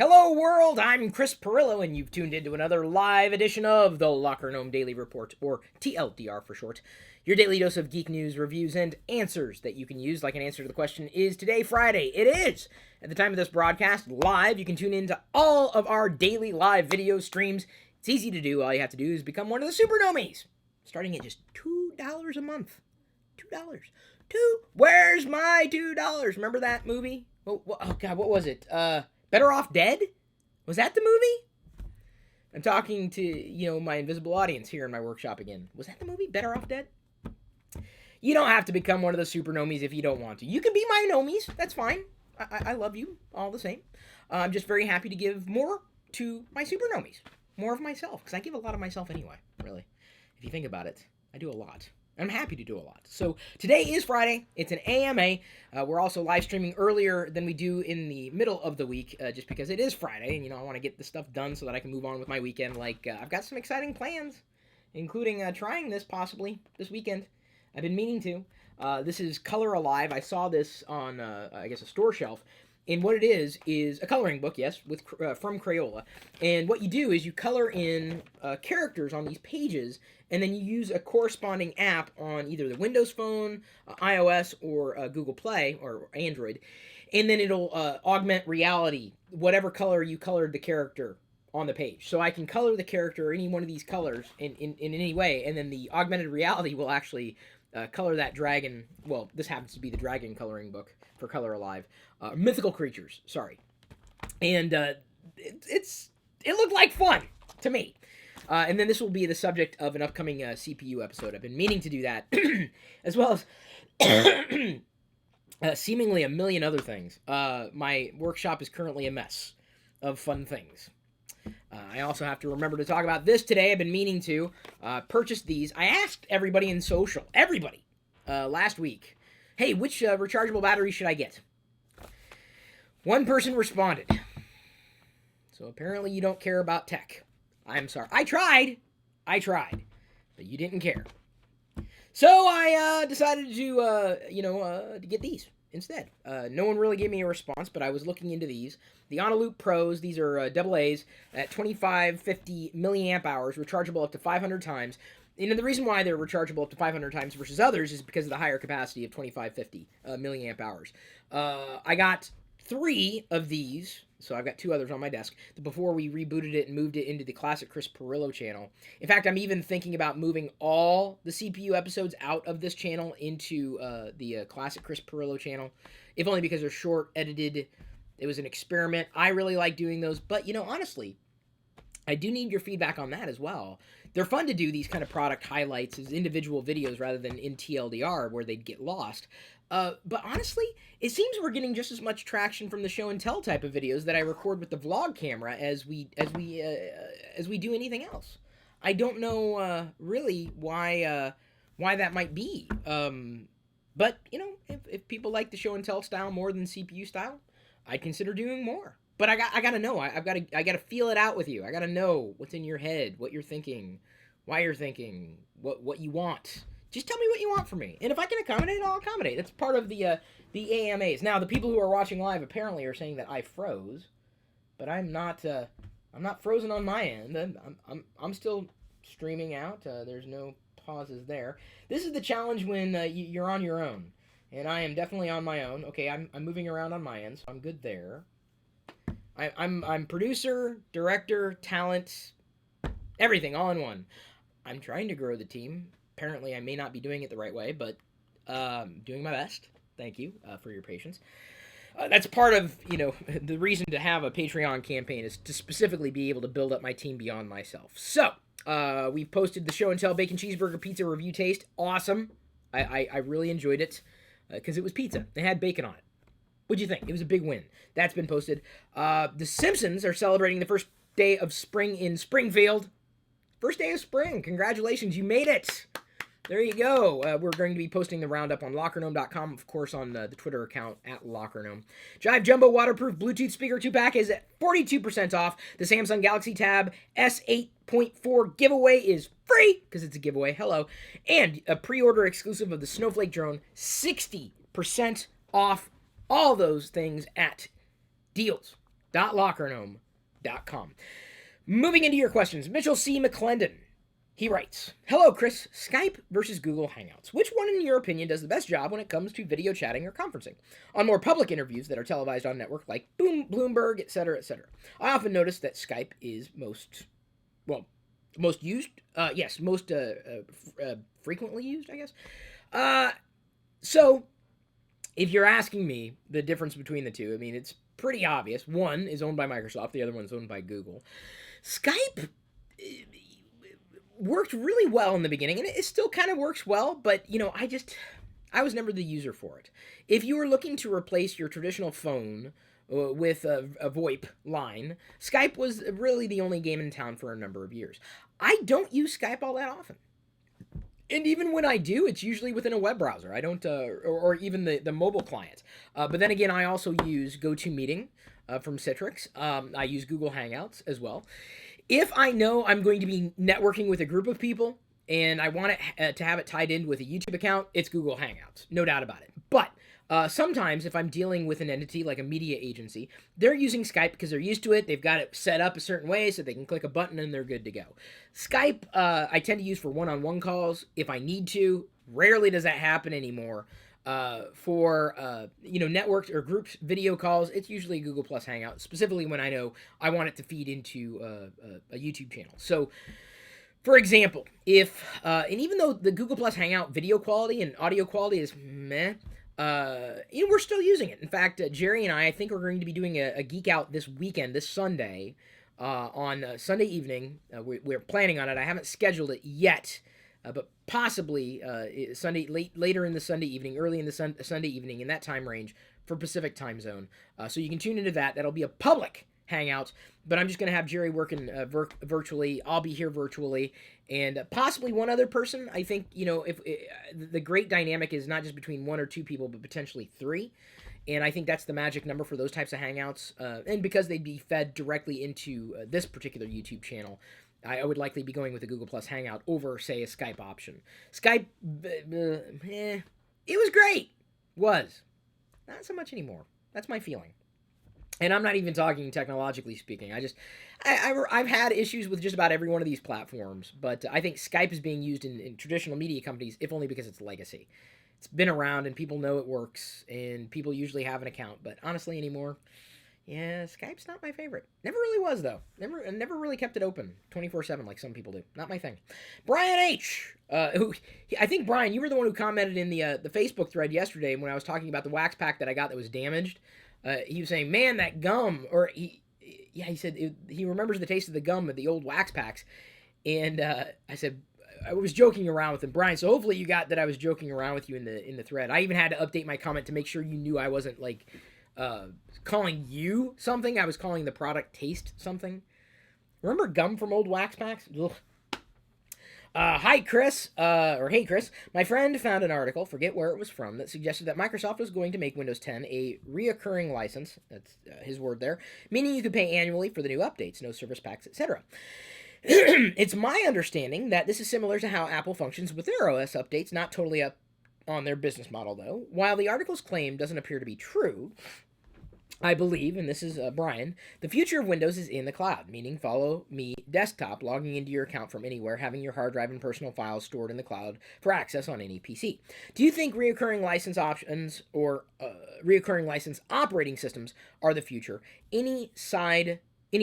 Hello, world! I'm Chris Perillo, and you've tuned into another live edition of the Locker Gnome Daily Report, or TLDR for short. Your daily dose of geek news, reviews, and answers that you can use, like an answer to the question, is today Friday. It is! At the time of this broadcast, live, you can tune into all of our daily live video streams. It's easy to do. All you have to do is become one of the Super Nomies, starting at just $2 a month. $2. Where's my $2? Remember that movie? Oh God, what was it? Better Off Dead? Was that the movie? I'm talking to, my invisible audience here in my workshop again. Was that the movie? Better Off Dead? You don't have to become one of the super nomies if you don't want to. You can be my nomies. That's fine. I love you all the same. I'm just very happy to give more to my super nomies. More of myself. Because I give a lot of myself anyway, really. If you think about it, I do a lot. I'm happy to do a lot. So today is Friday. It's an AMA. We're also live streaming earlier than we do in the middle of the week, just because it is Friday, and I want to get this stuff done so that I can move on with my weekend. I've got some exciting plans, including trying this possibly this weekend. I've been meaning to. This is Color Alive. I saw this on, a store shelf. And what it is a coloring book, yes, with from Crayola. And what you do is you color in characters on these pages, and then you use a corresponding app on either the Windows Phone, iOS, or Google Play, or Android. And then it'll augment reality, whatever color you colored the character on the page. So I can color the character any one of these colors in any way, and then the augmented reality will actually color that dragon. Well, this happens to be the dragon coloring book for Color Alive. Mythical creatures, sorry. And it looked like fun to me. And then this will be the subject of an upcoming CPU episode. I've been meaning to do that, as well as seemingly a million other things. My workshop is currently a mess of fun things. I also have to remember to talk about this today. I've been meaning to purchase these. I asked everybody in social, last week, hey, which rechargeable battery should I get? One person responded. So apparently you don't care about tech. I'm sorry. I tried, but you didn't care. So I decided to get these instead. No one really gave me a response, but I was looking into these. The Onaloop Pros, these are AA's at 2550 milliamp hours, rechargeable up to 500 times. The reason why they're rechargeable up to 500 times versus others is because of the higher capacity of 2550 milliamp hours. I got 3 of these, so I've got 2 others on my desk, before we rebooted it and moved it into the Classic Chris Perillo channel. In fact, I'm even thinking about moving all the CPU episodes out of this channel into the Classic Chris Perillo channel, if only because they're short, edited. It was an experiment. I really like doing those, but, honestly, I do need your feedback on that as well. They're fun to do, these kind of product highlights as individual videos rather than in TLDR where they'd get lost. But honestly, it seems we're getting just as much traction from the show and tell type of videos that I record with the vlog camera as we do anything else. I don't know really why that might be. But if people like the show and tell style more than CPU style, I'd consider doing more. But I gotta know. I gotta feel it out with you. I gotta know what's in your head, what you're thinking, why you're thinking, what you want. Just tell me what you want from me, and if I can accommodate, I'll accommodate. That's part of the AMAs. Now, the people who are watching live apparently are saying that I froze, but I'm not. I'm not frozen on my end. I'm still streaming out. There's no pauses there. This is the challenge when you're on your own, and I am definitely on my own. Okay, I'm moving around on my end, so I'm good there. I'm producer, director, talent, everything all in one. I'm trying to grow the team. Apparently, I may not be doing it the right way, but doing my best. Thank you for your patience. That's part of, the reason to have a Patreon campaign is to specifically be able to build up my team beyond myself. So, we've posted the Show and Tell Bacon Cheeseburger Pizza Review Taste. Awesome. I really enjoyed it because it was pizza. It had bacon on it. What'd you think? It was a big win. That's been posted. The Simpsons are celebrating the first day of spring in Springfield. First day of spring. Congratulations. You made it. There you go. We're going to be posting the roundup on LockerGnome.com, of course, on the Twitter account at LockerGnome. Jive Jumbo Waterproof Bluetooth Speaker 2-pack is at 42% off. The Samsung Galaxy Tab S8.4 giveaway is free, because it's a giveaway. Hello. And a pre-order exclusive of the Snowflake Drone, 60% off. All those things at Deals. www.lockergnome.com. Moving into your questions, Mitchell C. McClendon. He writes, "Hello, Chris. Skype versus Google Hangouts. Which one, in your opinion, does the best job when it comes to video chatting or conferencing? On more public interviews that are televised on network like Bloomberg, etc., etc. I often notice that Skype is most used. Most frequently used, I guess. So, if you're asking me the difference between the two, I mean, it's pretty obvious. One is owned by Microsoft, the other one's owned by Google. Skype worked really well in the beginning, and it still kind of works well, but, I was never the user for it. If you were looking to replace your traditional phone with a VoIP line, Skype was really the only game in town for a number of years. I don't use Skype all that often. And even when I do, it's usually within a web browser. I don't, or even the mobile client. But then again, I also use GoToMeeting from Citrix. I use Google Hangouts as well. If I know I'm going to be networking with a group of people and I want it to have it tied in with a YouTube account, it's Google Hangouts, no doubt about it. But sometimes if I'm dealing with an entity like a media agency, they're using Skype because they're used to it. They've got it set up a certain way so they can click a button and they're good to go. Skype, I tend to use for one-on-one calls if I need to. Rarely does that happen anymore. For networked or grouped video calls, it's usually Google Plus Hangout, specifically when I know I want it to feed into a YouTube channel. So, for example, and even though the Google Plus Hangout video quality and audio quality is meh, we're still using it. In fact, Jerry and I think we're going to be doing a Geek Out this weekend, this Sunday, on Sunday evening. We're planning on it. I haven't scheduled it yet. But possibly Sunday later in the Sunday evening, early in the Sunday evening, in that time range for Pacific time zone. So you can tune into that. That'll be a public hangout, but I'm just going to have Jerry working virtually. I'll be here virtually, and possibly one other person. I think, if the great dynamic is not just between one or two people, but potentially three. And I think that's the magic number for those types of hangouts. And because they'd be fed directly into this particular YouTube channel, I would likely be going with a Google Plus Hangout over, say, a Skype option. Skype, it was great. Was. Not so much anymore. That's my feeling. And I'm not even talking technologically speaking. I've had issues with just about every one of these platforms, but I think Skype is being used in traditional media companies, if only because it's legacy. It's been around and people know it works, and people usually have an account, but honestly anymore, yeah, Skype's not my favorite. Never really was, though. Never really kept it open 24/7 like some people do. Not my thing. Brian H. I think, Brian, you were the one who commented in the Facebook thread yesterday when I was talking about the wax pack that I got that was damaged. He was saying, man, that gum, or he said he remembers the taste of the gum of the old wax packs. And I said, I was joking around with him, Brian, so hopefully you got that I was joking around with you in the thread. I even had to update my comment to make sure you knew I wasn't, calling you something. I was calling the product taste something. Remember gum from old wax packs? Ugh. Hi, Chris. Hey, Chris. My friend found an article, forget where it was from, that suggested that Microsoft was going to make Windows 10 a reoccurring license. That's his word there. Meaning you could pay annually for the new updates, no service packs, etc. It's my understanding that this is similar to how Apple functions with their OS updates, not totally up on their business model, though. While the article's claim doesn't appear to be true, I believe, and this is Brian, the future of Windows is in the cloud, meaning follow me desktop, logging into your account from anywhere, having your hard drive and personal files stored in the cloud for access on any PC. Do you think reoccurring license options or reoccurring license operating systems are the future? Any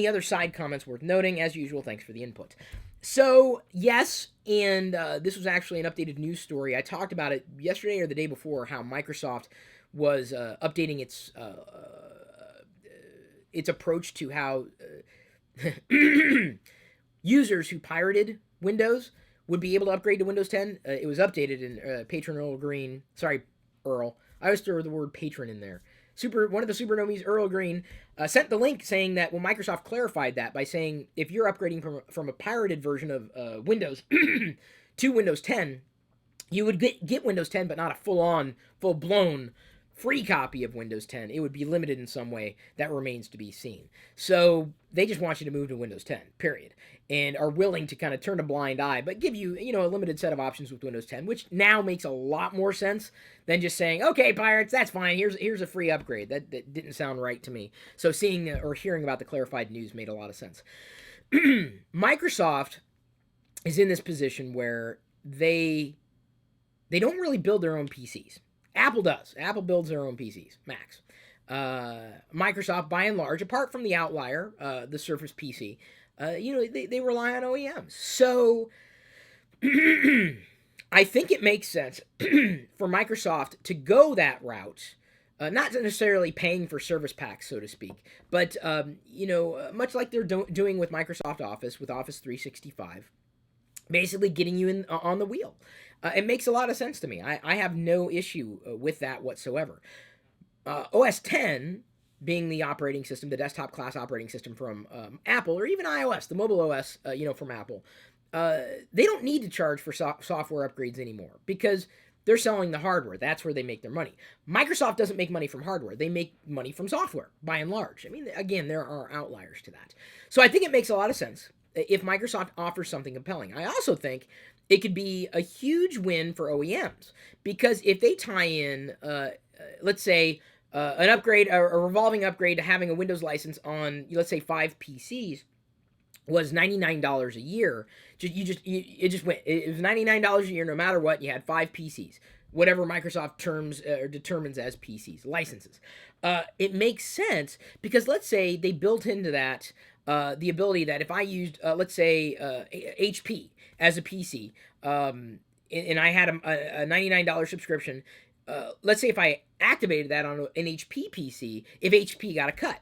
other side comments worth noting? As usual, thanks for the input. So, yes, and this was actually an updated news story. I talked about it yesterday or the day before, how Microsoft was updating its approach to how users who pirated Windows would be able to upgrade to Windows 10. It was updated in patron Earl Green. Sorry, Earl. I always throw the word patron in there. One of the Supernomies, Earl Green, sent the link saying that, well, Microsoft clarified that by saying if you're upgrading from a pirated version of Windows to Windows 10, you would get Windows 10, but not a full-blown free copy of Windows 10, it would be limited in some way that remains to be seen. So they just want you to move to Windows 10, period, and are willing to kind of turn a blind eye, but give you, a limited set of options with Windows 10, which now makes a lot more sense than just saying, okay, pirates, that's fine. Here's a free upgrade. That didn't sound right to me. So seeing or hearing about the clarified news made a lot of sense. Microsoft is in this position where they don't really build their own PCs. Apple does. Apple builds their own PCs, Macs. Microsoft, by and large, apart from the outlier, the Surface PC, they rely on OEMs. So I think it makes sense for Microsoft to go that route. Not necessarily paying for service packs, so to speak, but much like they're doing with Microsoft Office, with Office 365, basically getting you in on the wheel. It makes a lot of sense to me. I have no issue with that whatsoever. OS 10 being the operating system, the desktop class operating system from Apple, or even iOS, the mobile OS, from Apple, they don't need to charge for software upgrades anymore because they're selling the hardware. That's where they make their money. Microsoft doesn't make money from hardware. They make money from software, by and large. I mean, again, there are outliers to that. So I think it makes a lot of sense if Microsoft offers something compelling. I also think it could be a huge win for OEMs because if they tie in, let's say, an upgrade, a revolving upgrade to having a Windows license on, let's say, 5 PCs was $99 a year. It just went. It was $99 a year no matter what. You had 5 PCs, whatever Microsoft terms or determines as PCs licenses. It makes sense because let's say they built into that the ability that if I used, let's say, HP as a PC, and I had a $99 subscription, let's say if I activated that on an HP PC, if HP got a cut,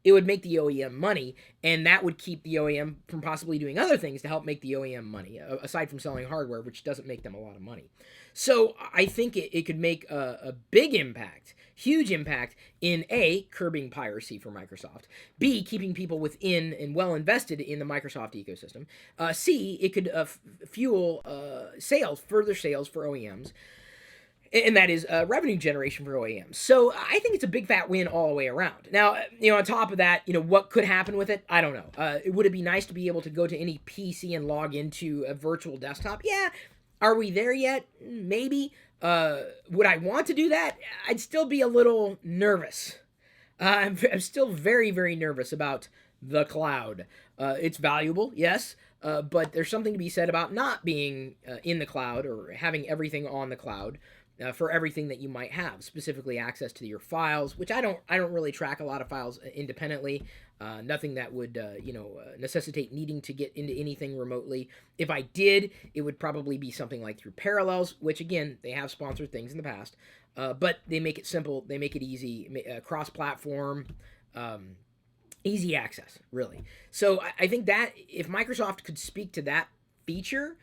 it would make the OEM money, and that would keep the OEM from possibly doing other things to help make the OEM money, aside from selling hardware, which doesn't make them a lot of money. So I think it could make a big impact, huge impact in A, curbing piracy for Microsoft, B, keeping people within and well invested in the Microsoft ecosystem, C, it could fuel further sales for OEMs, and that is revenue generation for OEMs. So I think it's a big fat win all the way around. Now, on top of that, what could happen with it? I don't know. Would it be nice to be able to go to any PC and log into a virtual desktop? Yeah. Are we there yet? Maybe. Would I want to do that? I'd still be a little nervous. I'm still very, very nervous about the cloud. It's valuable, yes. But there's something to be said about not being in the cloud or having everything on the cloud. For everything that you might have, specifically access to your files, which I don't really track a lot of files independently. Nothing that would necessitate needing to get into anything remotely. If I did, it would probably be something like through Parallels, which again they have sponsored things in the past, but they make it simple, they make it easy, cross-platform. Easy access, really. So I think that if Microsoft could speak to that feature,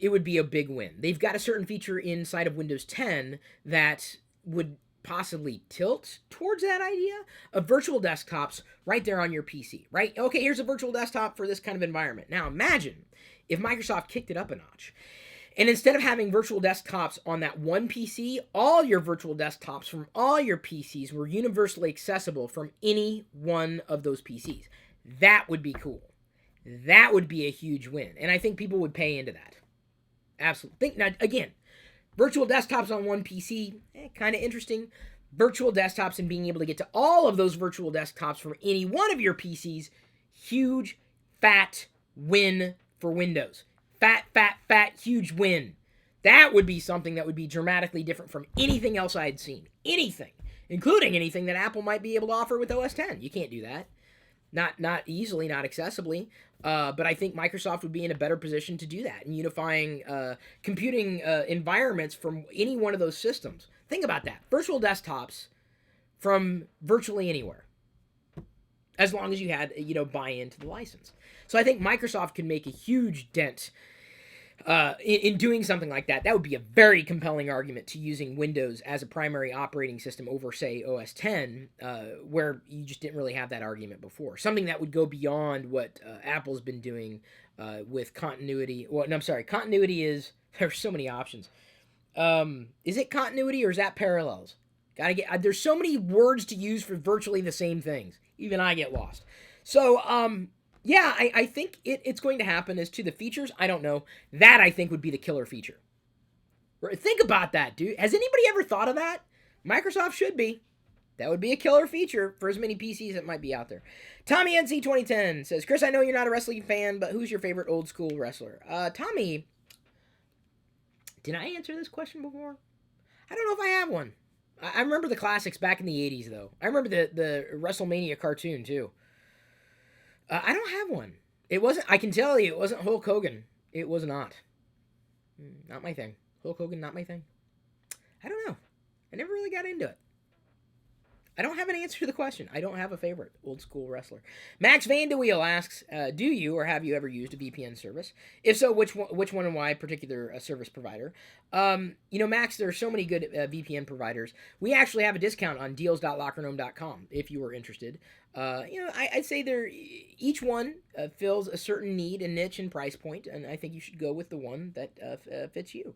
it would be a big win. They've got a certain feature inside of Windows 10 that would possibly tilt towards that idea of virtual desktops right there on your PC, right? Okay, here's a virtual desktop for this kind of environment. Now imagine if Microsoft kicked it up a notch. And instead of having virtual desktops on that one PC, all your virtual desktops from all your PCs were universally accessible from any one of those PCs. That would be cool. That would be a huge win, and I think people would pay into that. Absolutely. Now, again, virtual desktops on one PC, kind of interesting. Virtual desktops and being able to get to all of those virtual desktops from any one of your PCs, huge, fat win for Windows. Fat, huge win. That would be something that would be dramatically different from anything else I had seen. Anything, including anything that Apple might be able to offer with OS X. You can't do that. Not easily, not accessibly, but I think Microsoft would be in a better position to do that and unifying computing environments from any one of those systems. Think about that. Virtual desktops from virtually anywhere, as long as you had, buy into the license. So I think Microsoft can make a huge dent in doing something like that. That would be a very compelling argument to using Windows as a primary operating system over, say, OS X, where you just didn't really have that argument before. Something that would go beyond what Apple's been doing with continuity. Well, no, I'm sorry. Continuity is, there's so many options. Is it continuity or is that parallels? Gotta get. There's so many words to use for virtually the same things. Even I get lost. So, yeah, I think it's going to happen. As to the features, I don't know. That I think would be the killer feature. Think about that, dude. Has anybody ever thought of that? Microsoft should be. That would be a killer feature for as many PCs that might be out there. Tommy NC 2010 says, Chris, I know you're not a wrestling fan, but who's your favorite old school wrestler? Tommy, did I answer this question before? I don't know if I have one. I remember the classics back in the 80s, though. I remember the WrestleMania cartoon, too. I don't have one. It wasn't, I can tell you, it wasn't Hulk Hogan. It was not. Not my thing. Hulk Hogan, not my thing. I don't know. I never really got into it. I don't have an answer to the question. I don't have a favorite old school wrestler. Max Vandeweel asks, do you or have you ever used a VPN service? If so, which one and why? Particular service provider. Max, there are so many good VPN providers. We actually have a discount on deals.lockergnome.com if you were interested. I'd say each one fills a certain need and niche and price point, and I think you should go with the one that fits you.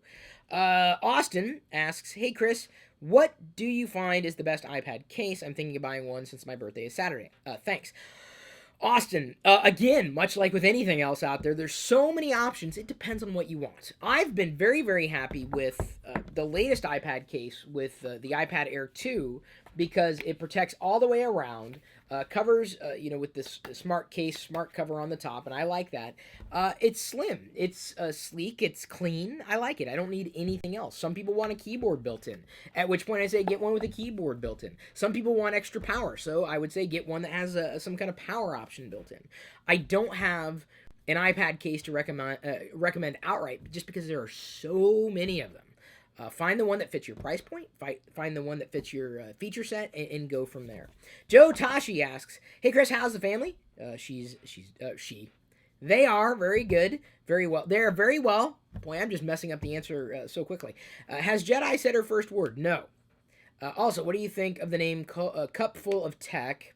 Austin asks, hey Chris, what do you find is the best iPad case? I'm thinking of buying one since my birthday is Saturday. Thanks. Austin, again, much like with anything else out there, there's so many options. It depends on what you want. I've been very, very happy with the latest iPad case with the iPad Air 2 because it protects all the way around, covers, with this smart case, smart cover on the top, and I like that. It's slim, it's sleek, it's clean. I like it. I don't need anything else. Some people want a keyboard built in, at which point I say get one with a keyboard built in. Some people want extra power, so I would say get one that has some kind of power option built in. I don't have an iPad case to recommend outright just because there are so many of them. Find the one that fits your price point, find the one that fits your feature set, and go from there. Joe Tashi asks, hey Chris, how's the family? She. They are very good, very well. They are very well. Boy, I'm just messing up the answer so quickly. Has Jedi said her first word? No. Also, what do you think of the name Cupful of Tech?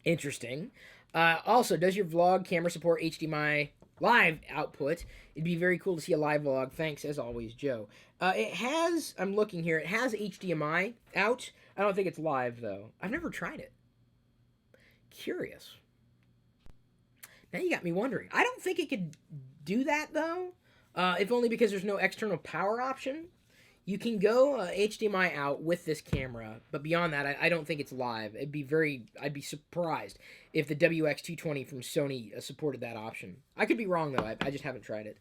Interesting. Also, does your vlog camera support HDMI live output? It'd be very cool to see a live vlog. Thanks, as always, Joe. It has, I'm looking here, it has HDMI out. I don't think it's live, though. I've never tried it. Curious. Now you got me wondering. I don't think it could do that, though. If only because there's no external power option. You can go HDMI out with this camera, but beyond that, I don't think it's live. I'd be surprised if the WX220 from Sony supported that option. I could be wrong, though. I just haven't tried it.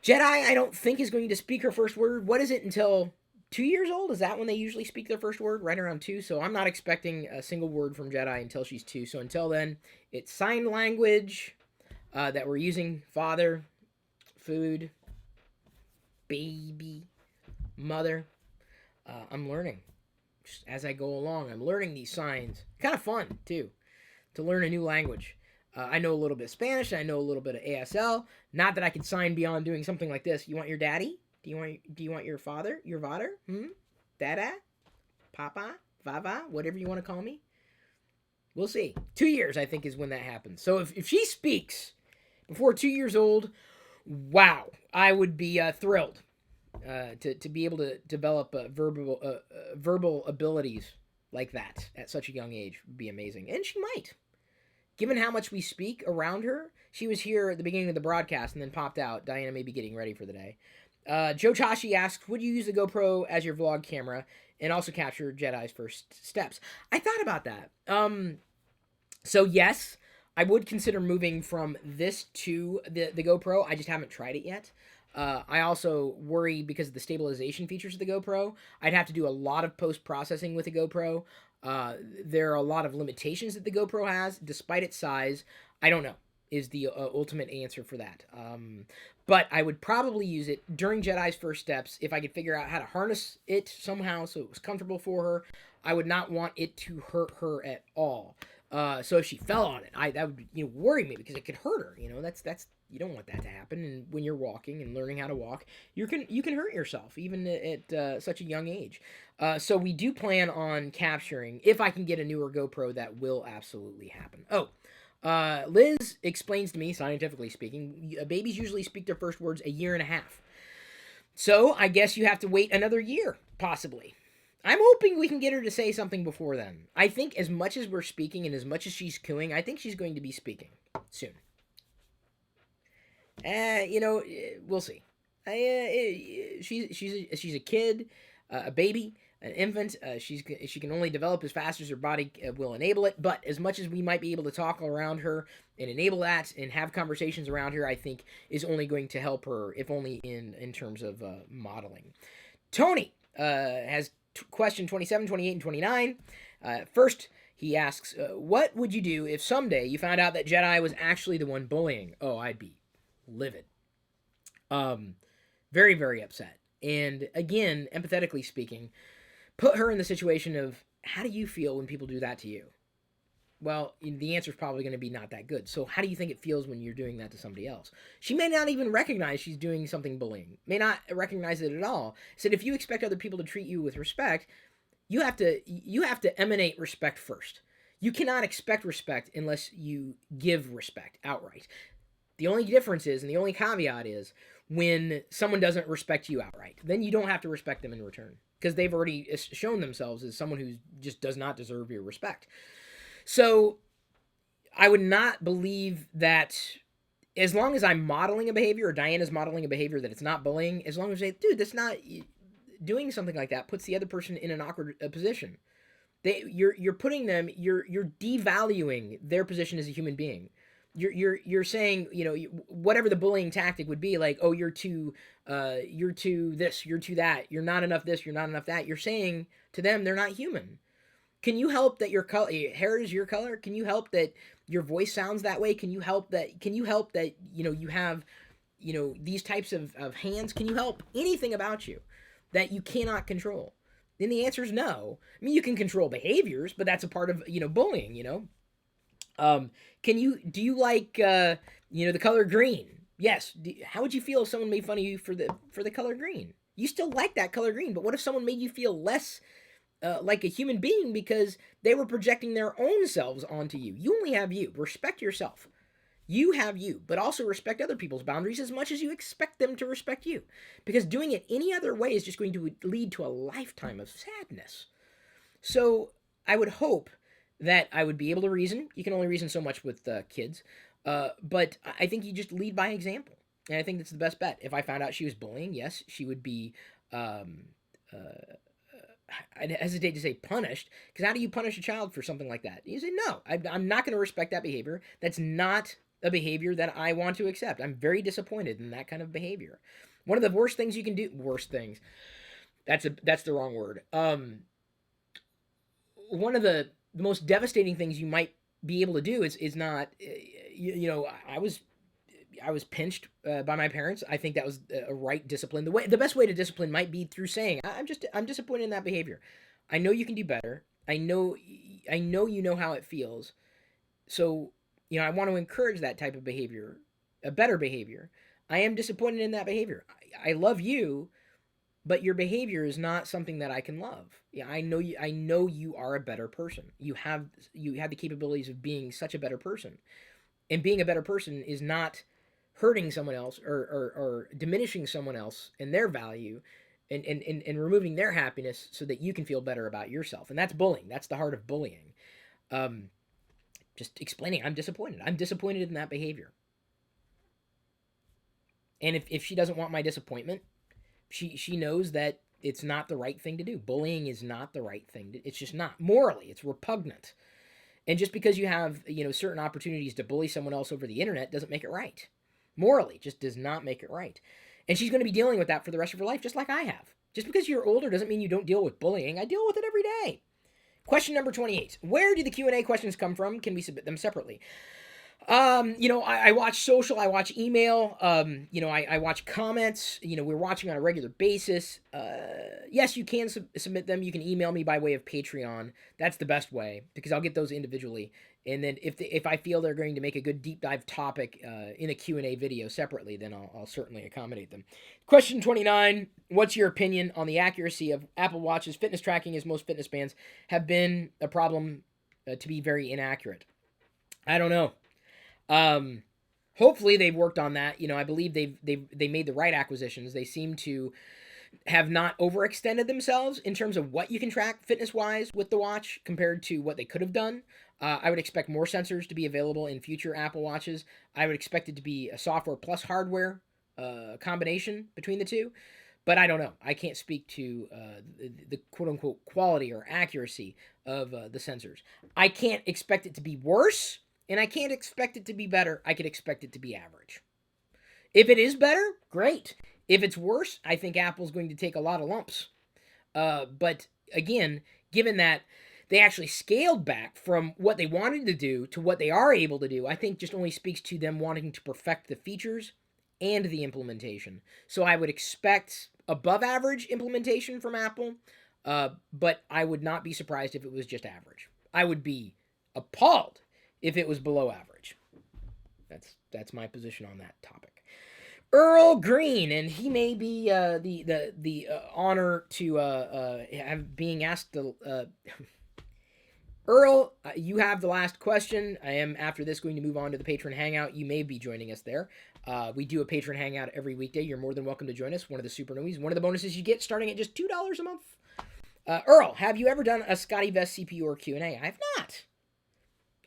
Jedi, I don't think is going to speak her first word. What is it until 2 years old? Is that when they usually speak their first word? Right around 2. So I'm not expecting a single word from Jedi until she's 2. So until then, it's sign language that we're using. Father, food, baby, mother. I'm learning. Just as I go along, I'm learning these signs. Kind of fun, too, to learn a new language. I know a little bit of Spanish. I know a little bit of ASL. Not that I can sign beyond doing something like this. You want your daddy? Do you want your father? Your vater? Dada? Papa? Vava? Whatever you want to call me. We'll see. 2 years, I think, is when that happens. So if she speaks before 2 years old, wow, I would be thrilled to be able to develop verbal abilities like that at such a young age. Would be amazing. And she might. Given how much we speak around her, she was here at the beginning of the broadcast and then popped out. Diana may be getting ready for the day. Joe Tashi asks, would you use the GoPro as your vlog camera and also capture Jedi's first steps? I thought about that. So yes, I would consider moving from this to the GoPro. I just haven't tried it yet. I also worry because of the stabilization features of the GoPro. I'd have to do a lot of post-processing with the GoPro. There are a lot of limitations that the GoPro has, despite its size. I don't know, is the ultimate answer for that. But I would probably use it during Jedi's first steps if I could figure out how to harness it somehow so it was comfortable for her. I would not want it to hurt her at all. So if she fell on it, that would worry me because it could hurt her. That's you don't want that to happen. And when you're walking and learning how to walk, you can hurt yourself even at such a young age. So we do plan on capturing. If I can get a newer GoPro, that will absolutely happen. Liz explains to me, scientifically speaking, babies usually speak their first words a year and a half. So I guess you have to wait another year, possibly. I'm hoping we can get her to say something before then. I think as much as we're speaking and as much as she's cooing, I think she's going to be speaking soon. We'll see. She's a kid, a baby, an infant. She can only develop as fast as her body will enable it. But as much as we might be able to talk around her and enable that and have conversations around her, I think is only going to help her, if only in terms of modeling. Tony has question 27, 28, and 29. First, he asks, what would you do if someday you found out that Jedi was actually the one bullying? Oh, I'd be livid. Very, very upset. And again, empathetically speaking, put her in the situation of how do you feel when people do that to you? Well, the answer is probably going to be not that good. So, how do you think it feels when you're doing that to somebody else? She may not even recognize she's doing something bullying, may not recognize it at all. Said if you expect other people to treat you with respect, you have to emanate respect first. You cannot expect respect unless you give respect outright. The only difference is, and the only caveat is, when someone doesn't respect you outright, then you don't have to respect them in return because they've already shown themselves as someone who just does not deserve your respect. So I would not believe that as long as I'm modeling a behavior or Diana's modeling a behavior that it's not bullying, as long as they, dude, that's not doing something like that puts the other person in an awkward position. You're putting them, you're devaluing their position as a human being. You're saying, whatever the bullying tactic would be, like, oh, you're too this, you're too that, you're not enough this, you're not enough that. You're saying to them they're not human. Can you help that your hair is your color? Can you help that your voice sounds that way? Can you help that you have these types of hands? Can you help anything about you that you cannot control? Then the answer is no. I mean, you can control behaviors, but that's a part of bullying. Do you like the color green? Yes. How would you feel if someone made fun of you for the color green? You still like that color green, but what if someone made you feel less like a human being because they were projecting their own selves onto you? You only have you. Respect yourself. You have you, but also respect other people's boundaries as much as you expect them to respect you. Because doing it any other way is just going to lead to a lifetime of sadness. So I would hope that I would be able to reason. You can only reason so much with kids. But I think you just lead by example. And I think that's the best bet. If I found out she was bullying, yes, she would be, I'd hesitate to say punished, because how do you punish a child for something like that? You say, no, I'm not going to respect that behavior. That's not a behavior that I want to accept. I'm very disappointed in that kind of behavior. One of the worst things you can do, worst things, that's the wrong word. One of the most devastating things you might be able to do is not, I was pinched by my parents. I think that was a right discipline. The best way to discipline might be through saying, I'm disappointed in that behavior. I know you can do better. I know you know how it feels. So, I want to encourage that type of behavior, a better behavior. I am disappointed in that behavior. I love you, but your behavior is not something that I can love. Yeah, I know you. I know you are a better person. You have the capabilities of being such a better person, and being a better person is not hurting someone else or diminishing someone else and their value, and removing their happiness so that you can feel better about yourself. And that's bullying. That's the heart of bullying. Just explaining, I'm disappointed. I'm disappointed in that behavior. And if she doesn't want my disappointment, she knows that it's not the right thing to do. Bullying is not the right thing. It's just not. Morally, it's repugnant. And just because you have, certain opportunities to bully someone else over the internet doesn't make it right. Morally, just does not make it right. And she's going to be dealing with that for the rest of her life, just like I have. Just because you're older doesn't mean you don't deal with bullying. I deal with it every day. Question number 28. Where do the Q&A questions come from? Can we submit them separately? I watch social, I watch email, I watch comments, we're watching on a regular basis. Yes, you can submit them. You can email me by way of Patreon. That's the best way, because I'll get those individually. And then if I feel they're going to make a good deep dive topic in a Q&A video separately, then I'll certainly accommodate them. Question 29, what's your opinion on the accuracy of Apple Watch's fitness tracking, as most fitness bands have been a problem to be very inaccurate? I don't know. hopefully they've worked on that. I believe they made the right acquisitions. They seem to have not overextended themselves in terms of what you can track fitness wise with the watch compared to what they could have done. I would expect more sensors to be available in future Apple Watches. I would expect it to be a software plus hardware combination between the two. But I don't know. I can't speak to the quote unquote quality or accuracy of the sensors. I can't expect it to be worse, and I can't expect it to be better. I could expect it to be average. If it is better, great. If it's worse, I think Apple's going to take a lot of lumps. But again, given that they actually scaled back from what they wanted to do to what they are able to do, I think just only speaks to them wanting to perfect the features and the implementation. So I would expect above average implementation from Apple, but I would not be surprised if it was just average. I would be appalled if it was below average. That's my position on that topic. Earl Green, and he may be the honor to have being asked to. Earl, you have the last question. I am, after this, going to move on to the Patron Hangout. You may be joining us there. We do a Patron Hangout every weekday. You're more than welcome to join us. One of the super nomies. One of the bonuses you get starting at just $2 a month. Earl, have you ever done a Scotty Vest CPU or Q&A?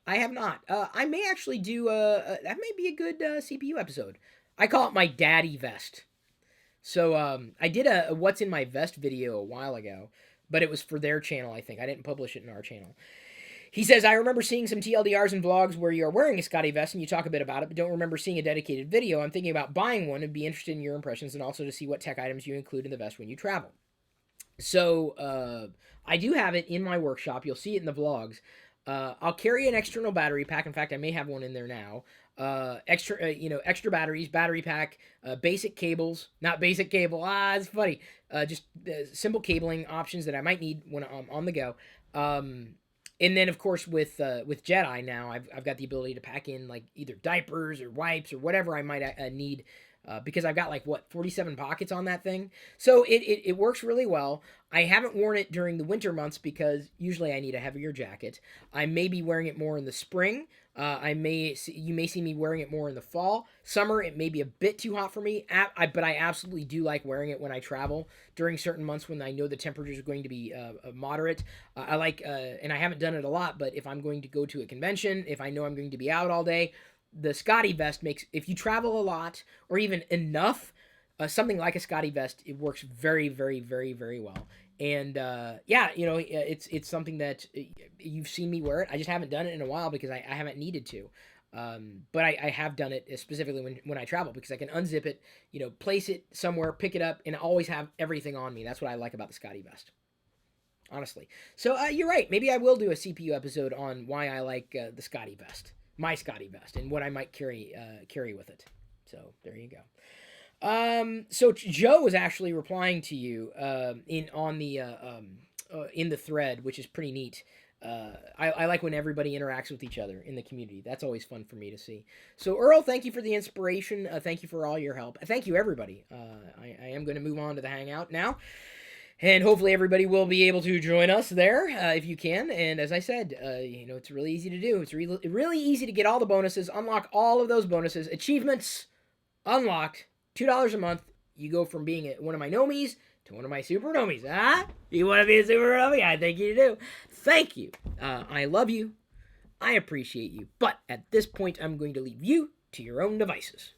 I have not. I may actually do, that may be a good CPU episode. I call it my daddy vest. So I did a What's in My Vest video a while ago, but it was for their channel, I think. I didn't publish it in our channel. He says, I remember seeing some TLDRs and vlogs where you're wearing a Scotty vest and you talk a bit about it, but don't remember seeing a dedicated video. I'm thinking about buying one and be interested in your impressions and also to see what tech items you include in the vest when you travel. So I do have it in my workshop. You'll see it in the vlogs. I'll carry an external battery pack. In fact, I may have one in there now. Extra batteries, battery pack, basic cables, not basic cable. It's funny. Just simple cabling options that I might need when I'm on the go. And then, of course, with Jedi now, I've got the ability to pack in like either diapers or wipes or whatever I might need, because I've got 47 pockets on that thing. So it works really well. I haven't worn it during the winter months because usually I need a heavier jacket. I may be wearing it more in the spring. You may see me wearing it more in the fall. Summer, it may be a bit too hot for me, but I absolutely do like wearing it when I travel during certain months when I know the temperatures are going to be moderate. I like, and I haven't done it a lot, but if I'm going to go to a convention, if I know I'm going to be out all day, the Scotty vest makes, if you travel a lot or even enough, something like a Scotty vest, it works very, very, very, very well. And it's something that you've seen me wear it. I just haven't done it in a while because I haven't needed to. But I have done it specifically when I travel because I can unzip it, place it somewhere, pick it up, and always have everything on me. That's what I like about the Scotty vest, honestly. So you're right. Maybe I will do a CPU episode on why I like the Scotty vest, my Scotty vest, and what I might carry with it. So there you go. So Joe was actually replying to you in the thread, which is pretty neat. I like when everybody interacts with each other in the community. That's always fun for me to see. So Earl, thank you for the inspiration. Thank you for all your help. Thank you, everybody. I am going to move on to the Hangout now. And hopefully everybody will be able to join us there if you can. And as I said, it's really easy to do. It's really easy to get all the bonuses, unlock all of those bonuses, achievements unlocked. $2 a month, you go from being one of my nomies to one of my super nomies. You want to be a super nomie? I think you do. Thank you. I love you. I appreciate you. But at this point, I'm going to leave you to your own devices.